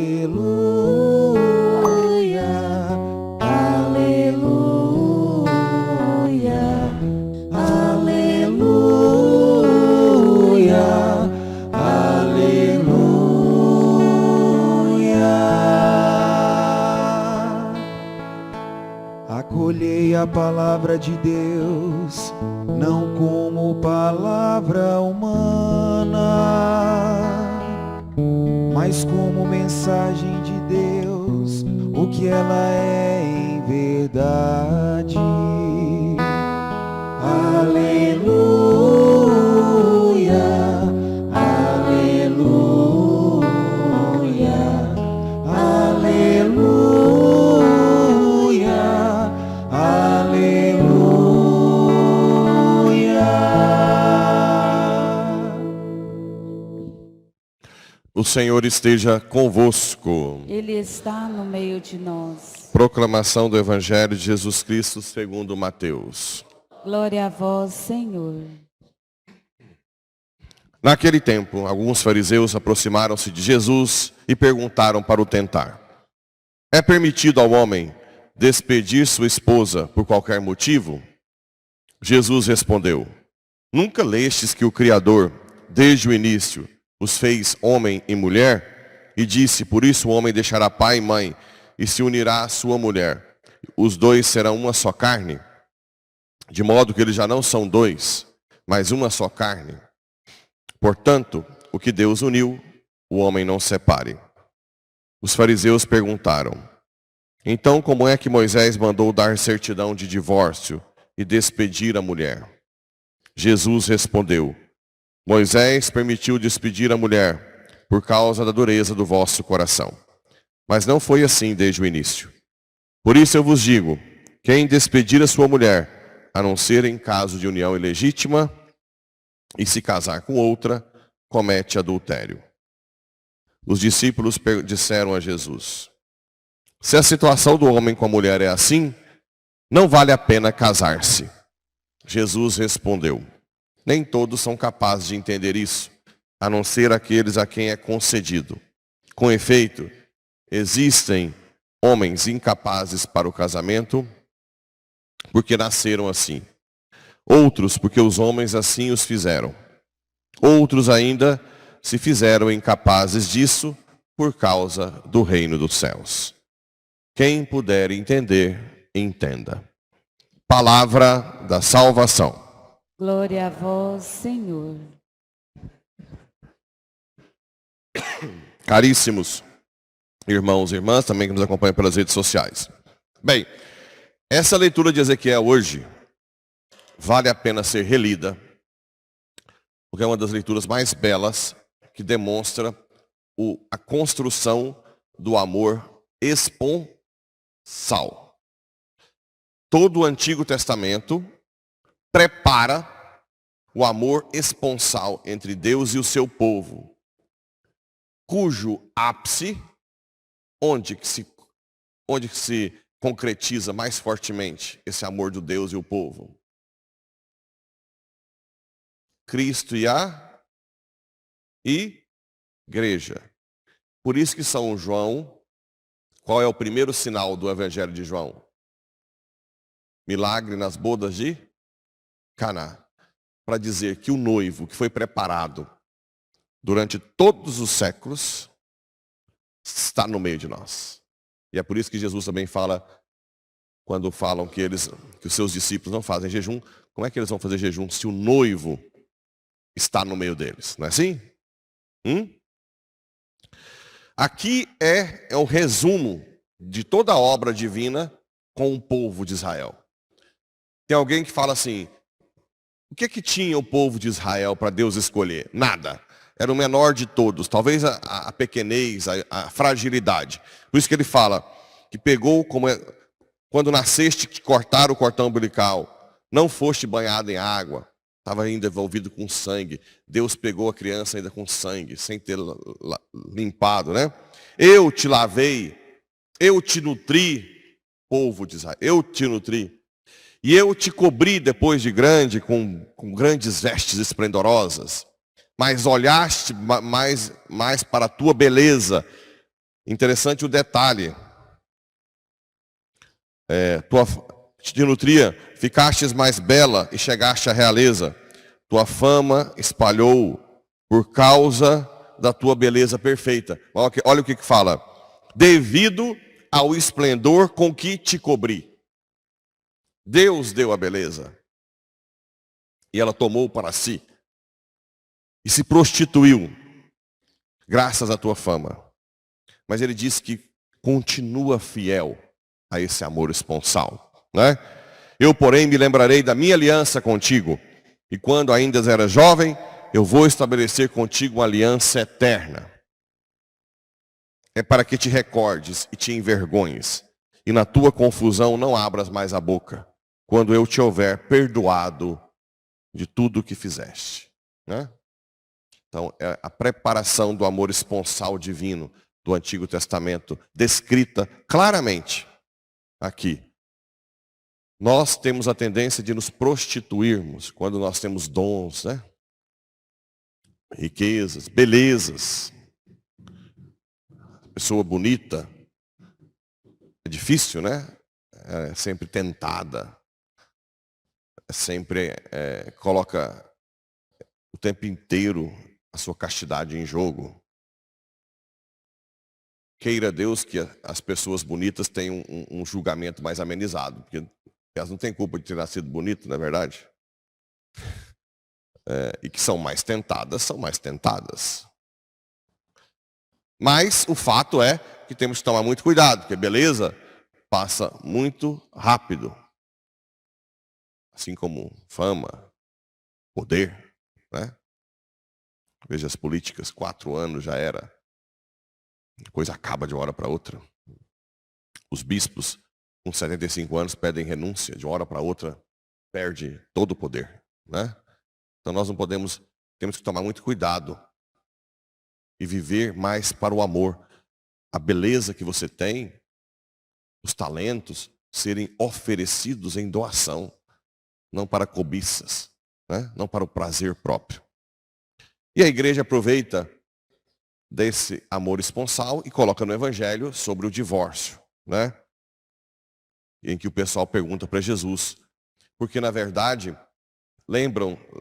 Aleluia, aleluia, aleluia, aleluia. Acolhei a palavra de Deus, não como palavra humana, mas como mensagem de Deus, o que ela é em verdade. Aleluia, aleluia, aleluia, aleluia. O Senhor esteja convosco. Ele está no meio de nós. Proclamação do Evangelho de Jesus Cristo segundo Mateus. Glória a vós, Senhor. Naquele tempo, alguns fariseus aproximaram-se de Jesus e perguntaram para o tentar: é permitido ao homem despedir sua esposa por qualquer motivo? Jesus respondeu: nunca lestes que o Criador, desde o início, os fez homem e mulher? E disse: por isso o homem deixará pai e mãe e se unirá à sua mulher. Os dois serão uma só carne. De modo que eles já não são dois, mas uma só carne. Portanto, o que Deus uniu, o homem não separe. Os fariseus perguntaram: então como é que Moisés mandou dar certidão de divórcio e despedir a mulher? Jesus respondeu: Moisés permitiu despedir a mulher por causa da dureza do vosso coração. Mas não foi assim desde o início. Por isso eu vos digo, quem despedir a sua mulher, a não ser em caso de união ilegítima, e se casar com outra, comete adultério. Os discípulos disseram a Jesus: se a situação do homem com a mulher é assim, não vale a pena casar-se. Jesus respondeu: nem todos são capazes de entender isso, a não ser aqueles a quem é concedido. Com efeito, existem homens incapazes para o casamento, porque nasceram assim. Outros, porque os homens assim os fizeram. Outros ainda se fizeram incapazes disso por causa do reino dos céus. Quem puder entender, entenda. Palavra da salvação. Glória a vós, Senhor. Caríssimos irmãos e irmãs, também que nos acompanham pelas redes sociais. Bem, essa leitura de Ezequiel hoje vale a pena ser relida, porque é uma das leituras mais belas que demonstra a construção do amor esponsal. Todo o Antigo Testamento prepara o amor esponsal entre Deus e o seu povo, cujo ápice, onde que se concretiza mais fortemente esse amor do Deus e o povo? Cristo e a igreja. Por isso que São João, qual é o primeiro sinal do Evangelho de João? Milagre nas bodas de Caná. Para dizer que o noivo que foi preparado durante todos os séculos está no meio de nós. E é por isso que Jesus também fala, quando falam que os seus discípulos não fazem jejum, como é que eles vão fazer jejum se o noivo está no meio deles? Não é assim? Aqui é o resumo de toda a obra divina com o povo de Israel. Tem alguém que fala assim: o que tinha o povo de Israel para Deus escolher? Nada. Era o menor de todos, talvez a pequenez, a fragilidade. Por isso que ele fala que pegou, quando nasceste, te cortaram o cordão umbilical, não foste banhado em água, estava ainda envolvido com sangue. Deus pegou a criança ainda com sangue, sem ter limpado, né? Eu te lavei, eu te nutri, povo de Israel, eu te nutri. E eu te cobri depois de grande, com grandes vestes esplendorosas. Mas olhaste mais para a tua beleza. Interessante o detalhe. Te nutria, ficastes mais bela e chegaste à realeza. Tua fama espalhou por causa da tua beleza perfeita. Olha o que fala. Devido ao esplendor com que te cobri. Deus deu a beleza. E ela tomou para si. E se prostituiu. Graças à tua fama. Mas ele diz que continua fiel a esse amor esponsal, né? Eu, porém, me lembrarei da minha aliança contigo. E quando ainda eras jovem, eu vou estabelecer contigo uma aliança eterna. É para que te recordes e te envergonhes. E na tua confusão não abras mais a boca. Quando eu te houver perdoado de tudo o que fizeste, né? Então, é a preparação do amor esponsal divino do Antigo Testamento, descrita claramente aqui. Nós temos a tendência de nos prostituirmos quando nós temos dons, né? Riquezas, belezas. Pessoa bonita. É difícil, né? É sempre tentada. Sempre coloca o tempo inteiro a sua castidade em jogo. Queira Deus que as pessoas bonitas tenham um julgamento mais amenizado, porque elas não têm culpa de ter nascido bonito, não é verdade? E que são mais tentadas. Mas o fato é que temos que tomar muito cuidado, porque beleza passa muito rápido. Assim como fama, poder, né? Veja as políticas, 4 anos já era. Depois acaba de uma hora para outra. Os bispos, com 75 anos, pedem renúncia. De uma hora para outra, perde todo o poder, né? Então nós não podemos, temos que tomar muito cuidado. E viver mais para o amor. A beleza que você tem, os talentos, serem oferecidos em doação. Não para cobiças, né? Não para o prazer próprio. E a igreja aproveita desse amor esponsal e coloca no evangelho sobre o divórcio, né? Em que o pessoal pergunta para Jesus. Porque na verdade,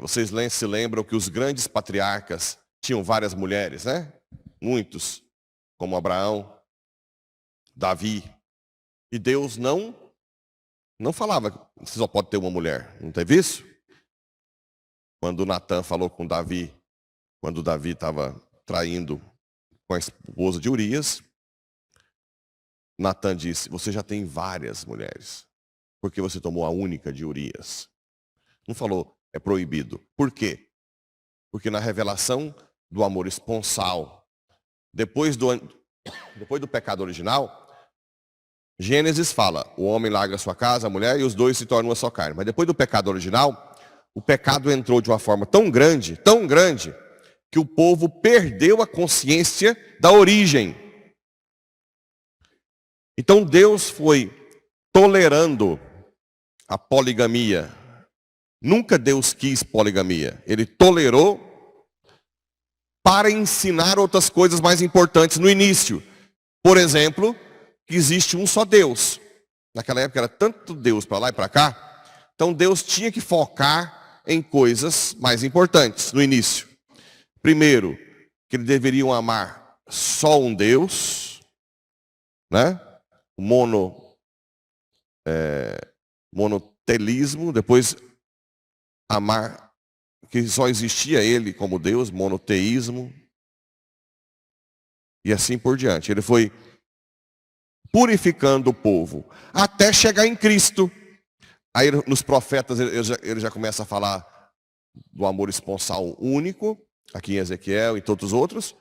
vocês se lembram que os grandes patriarcas tinham várias mulheres, né? Muitos, como Abraão, Davi. E Deus não falava que você só pode ter uma mulher. Não teve isso? Quando Natan falou com Davi, quando Davi estava traindo com a esposa de Urias, Natan disse, você já tem várias mulheres, porque você tomou a única de Urias. Não falou, é proibido. Por quê? Porque na revelação do amor esponsal, depois do pecado original, Gênesis fala, o homem larga a sua casa, a mulher, e os dois se tornam uma só carne. Mas depois do pecado original, o pecado entrou de uma forma tão grande, que o povo perdeu a consciência da origem. Então Deus foi tolerando a poligamia. Nunca Deus quis poligamia. Ele tolerou para ensinar outras coisas mais importantes no início. Por exemplo, que existe um só Deus. Naquela época era tanto Deus para lá e para cá. Então Deus tinha que focar em coisas mais importantes no início. Primeiro, que eles deveriam amar só um Deus, né? O monoteísmo, depois amar que só existia ele como Deus, monoteísmo, e assim por diante. Ele foi purificando o povo, até chegar em Cristo. Aí nos profetas ele já começa a falar do amor esponsal único, aqui em Ezequiel e todos os outros.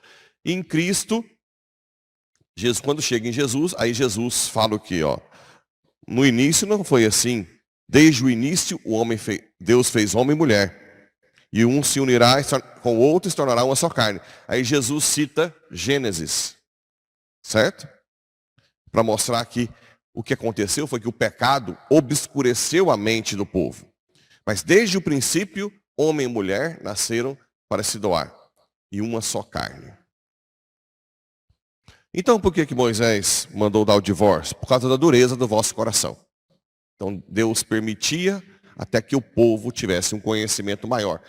E em Cristo, Jesus, quando chega em Jesus, aí Jesus fala o quê? No início não foi assim. Desde o início Deus fez homem e mulher. E um se unirá com o outro e se tornará uma só carne. Aí Jesus cita Gênesis, certo? Para mostrar que o que aconteceu foi que o pecado obscureceu a mente do povo. Mas desde o princípio, homem e mulher nasceram para se doar. E uma só carne. Então por que Moisés mandou dar o divórcio? Por causa da dureza do vosso coração. Então Deus permitia até que o povo tivesse um conhecimento maior.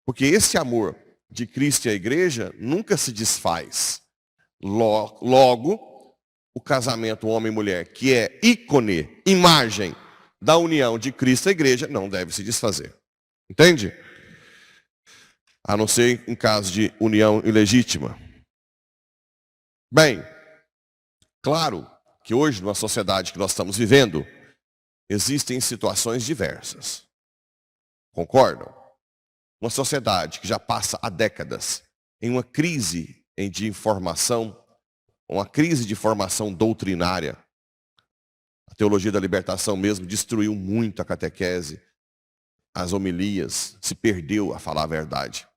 Porque esse amor de Cristo e a igreja nunca se desfaz. Logo, o casamento homem e mulher, que é ícone, imagem da união de Cristo e a igreja, não deve se desfazer. Entende? A não ser em caso de união ilegítima. Bem, claro que hoje, numa sociedade que nós estamos vivendo, existem situações diversas. Concordam? Uma sociedade que já passa há décadas em uma crise de informação, uma crise de formação doutrinária. A teologia da libertação mesmo destruiu muito a catequese, as homilias, se perdeu a falar a verdade.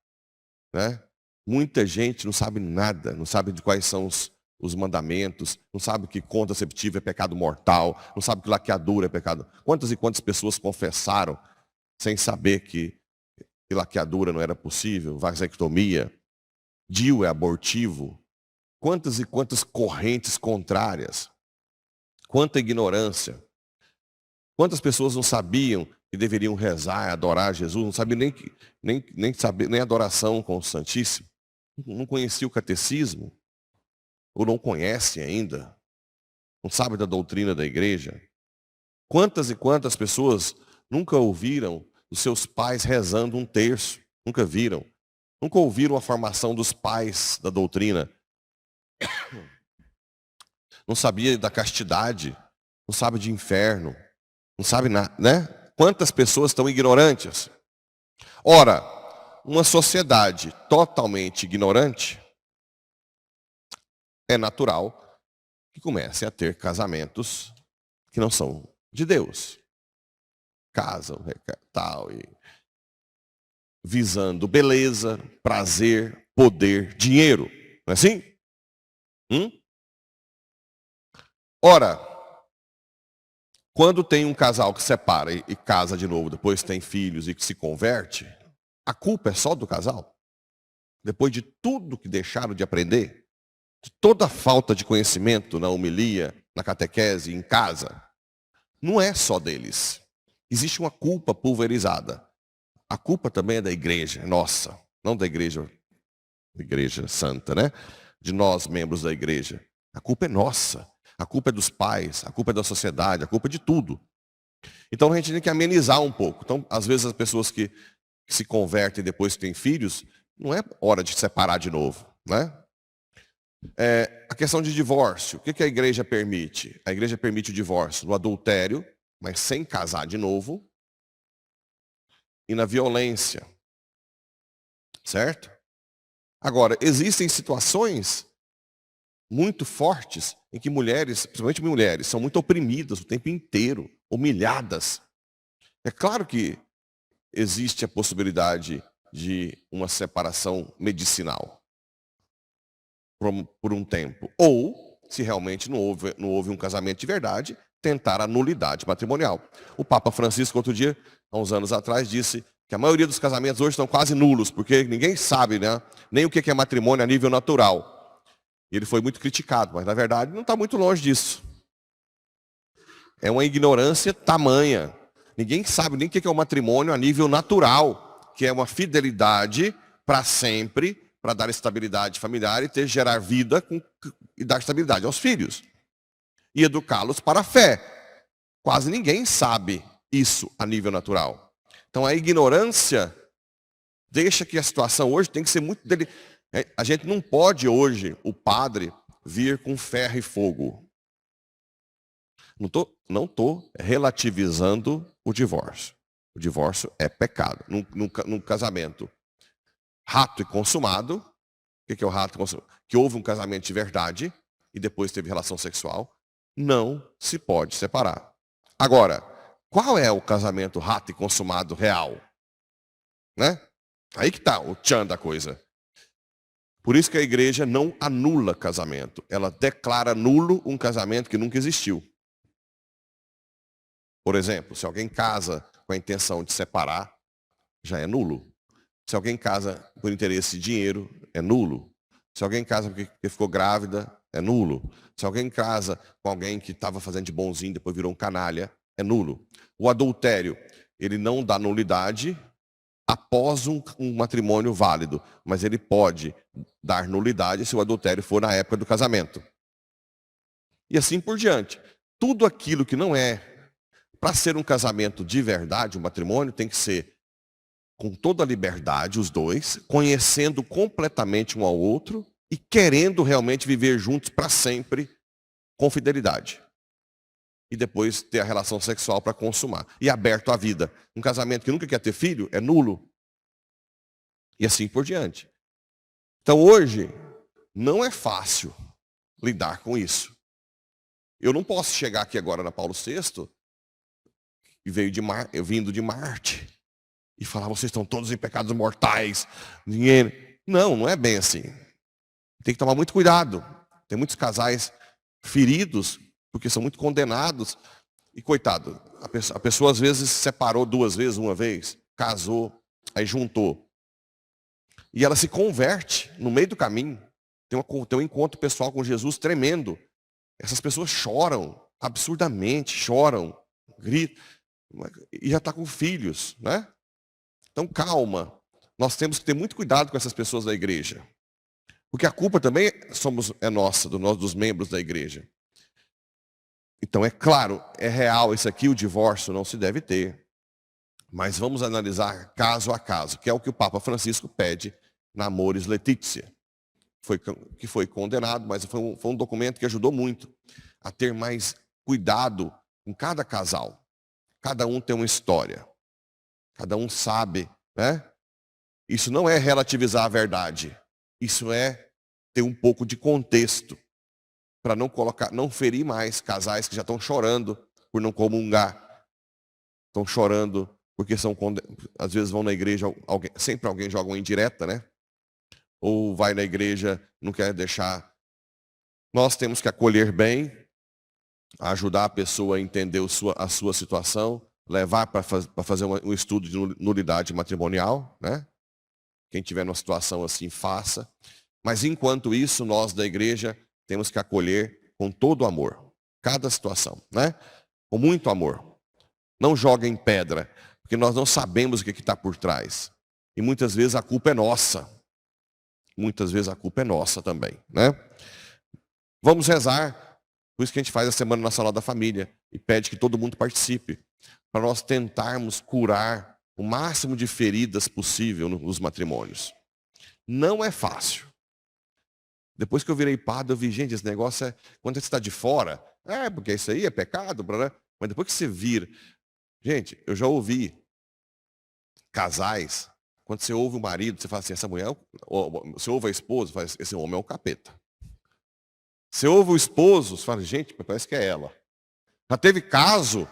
Né? Muita gente não sabe nada, não sabe de quais são os mandamentos, não sabe que contraceptivo é pecado mortal, não sabe que laqueadura é pecado. Quantas e quantas pessoas confessaram sem saber que laqueadura não era possível, vasectomia, DIU é abortivo. Quantas e quantas correntes contrárias, quanta ignorância. Quantas pessoas não sabiam que deveriam rezar, adorar Jesus, não sabiam nem adoração com o Santíssimo, não conhecia o catecismo, ou não conhece ainda, não sabe da doutrina da igreja. Quantas e quantas pessoas nunca ouviram os seus pais rezando um terço, nunca viram, nunca ouviram a formação dos pais da doutrina, não sabia da castidade, não sabe de inferno, não sabe nada, né? Quantas pessoas estão ignorantes? Ora, uma sociedade totalmente ignorante, é natural que comece a ter casamentos que não são de Deus. Casam, tal, e visando beleza, prazer, poder, dinheiro. Não é assim? Ora, quando tem um casal que separa e casa de novo, depois tem filhos e que se converte, a culpa é só do casal? Depois de tudo que deixaram de aprender, de toda a falta de conhecimento na homilia, na catequese, em casa, não é só deles. Existe uma culpa pulverizada. A culpa também é da igreja, nossa, não da igreja santa, né? De nós, membros da igreja. A culpa é nossa. A culpa é dos pais, a culpa é da sociedade, a culpa é de tudo. Então a gente tem que amenizar um pouco. Então, às vezes as pessoas que se convertem e depois têm filhos, não é hora de separar de novo, né? A questão de divórcio, o que a igreja permite? A igreja permite o divórcio no adultério, mas sem casar de novo, e na violência, certo? Agora, existem situações muito fortes em que mulheres, principalmente mulheres, são muito oprimidas o tempo inteiro, humilhadas. É claro que existe a possibilidade de uma separação medicinal por um tempo. Ou, se realmente não houve um casamento de verdade, tentar a nulidade matrimonial. O Papa Francisco, outro dia, há uns anos atrás, disse que a maioria dos casamentos hoje estão quase nulos, porque ninguém sabe, né, nem o que é matrimônio a nível natural. E ele foi muito criticado, mas na verdade não está muito longe disso. É uma ignorância tamanha. Ninguém sabe nem o que é o matrimônio a nível natural, que é uma fidelidade para sempre, para dar estabilidade familiar e gerar vida e dar estabilidade aos filhos. E educá-los para a fé. Quase ninguém sabe isso a nível natural. Então a ignorância deixa que a situação hoje tem que ser muito delicada. A gente não pode hoje, o padre, vir com ferro e fogo. Não estou relativizando o divórcio. O divórcio é pecado. Num casamento rato e consumado, o que é o rato e consumado? Que houve um casamento de verdade e depois teve relação sexual, não se pode separar. Agora, qual é o casamento rato e consumado real? Né? Aí que está o tchan da coisa. Por isso que a igreja não anula casamento. Ela declara nulo um casamento que nunca existiu. Por exemplo, se alguém casa com a intenção de separar, já é nulo. Se alguém casa por interesse de dinheiro, é nulo. Se alguém casa porque ficou grávida, é nulo. Se alguém casa com alguém que estava fazendo de bonzinho, depois virou um canalha, é nulo. O adultério, ele não dá nulidade após um matrimônio válido, mas ele pode dar nulidade se o adultério for na época do casamento. E assim por diante. Tudo aquilo que não é, para ser um casamento de verdade, um matrimônio, tem que ser com toda a liberdade, os dois, conhecendo completamente um ao outro e querendo realmente viver juntos para sempre com fidelidade. E depois ter a relação sexual para consumar. E aberto à vida. Um casamento que nunca quer ter filho é nulo. E assim por diante. Então hoje, não é fácil lidar com isso. Eu não posso chegar aqui agora na Paulo VI, eu vindo de Marte, e falar, vocês estão todos em pecados mortais. Não é bem assim. Tem que tomar muito cuidado. Tem muitos casais feridos, porque são muito condenados. E coitado, a pessoa às vezes se separou 2 vezes, uma vez, casou, aí juntou. E ela se converte no meio do caminho. Tem um encontro pessoal com Jesus tremendo. Essas pessoas choram, absurdamente, choram, gritam, e já está com filhos, né? Então calma, nós temos que ter muito cuidado com essas pessoas da igreja. Porque a culpa também é nossa, dos membros da igreja. Então é claro, é real isso aqui, o divórcio não se deve ter. Mas vamos analisar caso a caso, que é o que o Papa Francisco pede na Amoris Laetitia. Que foi condenado, mas foi um documento que ajudou muito a ter mais cuidado com cada casal. Cada um tem uma história. Cada um sabe, né? Isso não é relativizar a verdade. Isso é ter um pouco de contexto para não ferir mais casais que já estão chorando por não comungar. Estão chorando porque às vezes vão na igreja, sempre alguém joga uma indireta, né? Ou vai na igreja, não quer deixar. Nós temos que acolher bem, ajudar a pessoa a entender a sua situação, levar para fazer um estudo de nulidade matrimonial, né? Quem tiver numa situação assim, faça. Mas enquanto isso, nós da igreja temos que acolher com todo amor, cada situação, né? Com muito amor. Não joguem pedra, porque nós não sabemos o que está por trás. E muitas vezes a culpa é nossa. Muitas vezes a culpa é nossa também, né? Vamos rezar. Por isso que a gente faz a Semana Nacional da Família e pede que todo mundo participe, para nós tentarmos curar o máximo de feridas possível nos matrimônios. Não é fácil. Depois que eu virei padre, eu vi, gente, esse negócio é... Quando você está de fora, porque isso aí é pecado, né? Mas depois que você vira... Gente, eu já ouvi casais, quando você ouve o marido, você fala assim, essa mulher, você ouve a esposa, fala, esse homem é o capeta. Você ouve o esposo, você fala, gente, parece que é ela. Já teve caso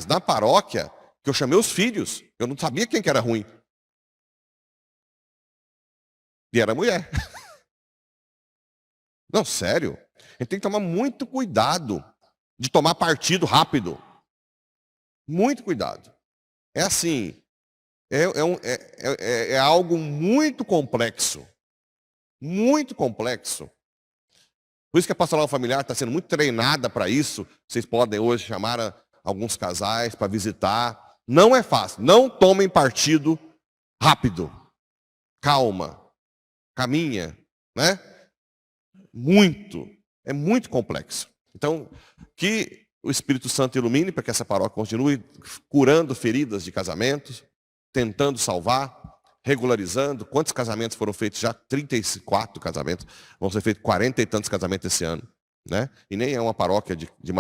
na paróquia, que eu chamei os filhos, eu não sabia quem que era ruim. E era mulher. Não, sério. A gente tem que tomar muito cuidado de tomar partido rápido. Muito cuidado. É assim, é algo muito complexo. Muito complexo. Por isso que a pastoral familiar está sendo muito treinada para isso. Vocês podem hoje chamar alguns casais para visitar. Não é fácil. Não tomem partido rápido. Calma. Caminha, né? É muito complexo. Então, que o Espírito Santo ilumine para que essa paróquia continue curando feridas de casamentos, tentando salvar, regularizando. Quantos casamentos foram feitos já? 34 casamentos. Vão ser feitos 40 e tantos casamentos esse ano, né? E nem é uma paróquia de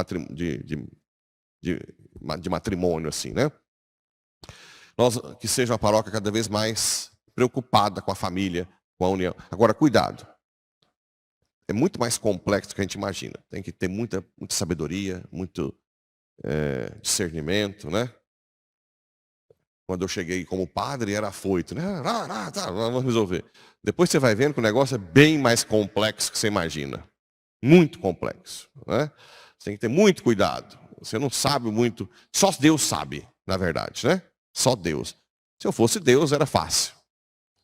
matrimônio assim, né? Que seja uma paróquia cada vez mais preocupada com a família, com a união. Agora, cuidado. É muito mais complexo do que a gente imagina. Tem que ter muita sabedoria, muito discernimento, né? Quando eu cheguei como padre, era afoito, né? Vamos resolver. Depois você vai vendo que o negócio é bem mais complexo que você imagina. Muito complexo, né? Você tem que ter muito cuidado. Você não sabe muito. Só Deus sabe, na verdade, né? Só Deus. Se eu fosse Deus, era fácil.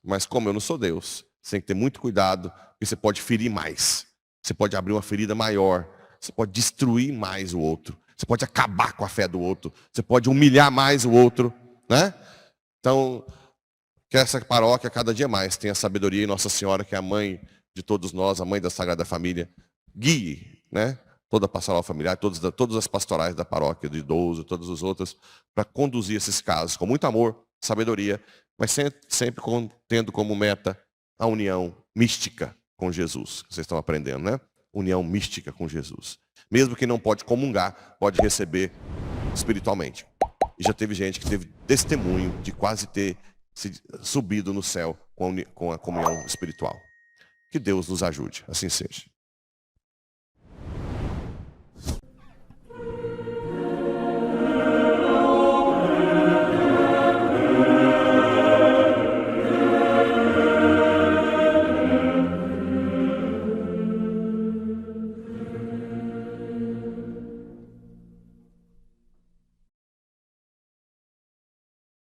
Mas como eu não sou Deus, você tem que ter muito cuidado, porque você pode ferir mais. Você pode abrir uma ferida maior. Você pode destruir mais o outro. Você pode acabar com a fé do outro. Você pode humilhar mais o outro, né? Então, que essa paróquia cada dia mais tenha sabedoria, e Nossa Senhora, que é a mãe de todos nós, a mãe da Sagrada Família, guie, né? Toda a pastoral familiar, todas as pastorais da paróquia, de idoso, todas as outras, para conduzir esses casos com muito amor, sabedoria, mas sempre tendo como meta a união mística com Jesus. Vocês estão aprendendo, né? União mística com Jesus. Mesmo que não pode comungar, pode receber espiritualmente. E já teve gente que teve testemunho de quase ter subido no céu com a comunhão espiritual. Que Deus nos ajude, assim seja.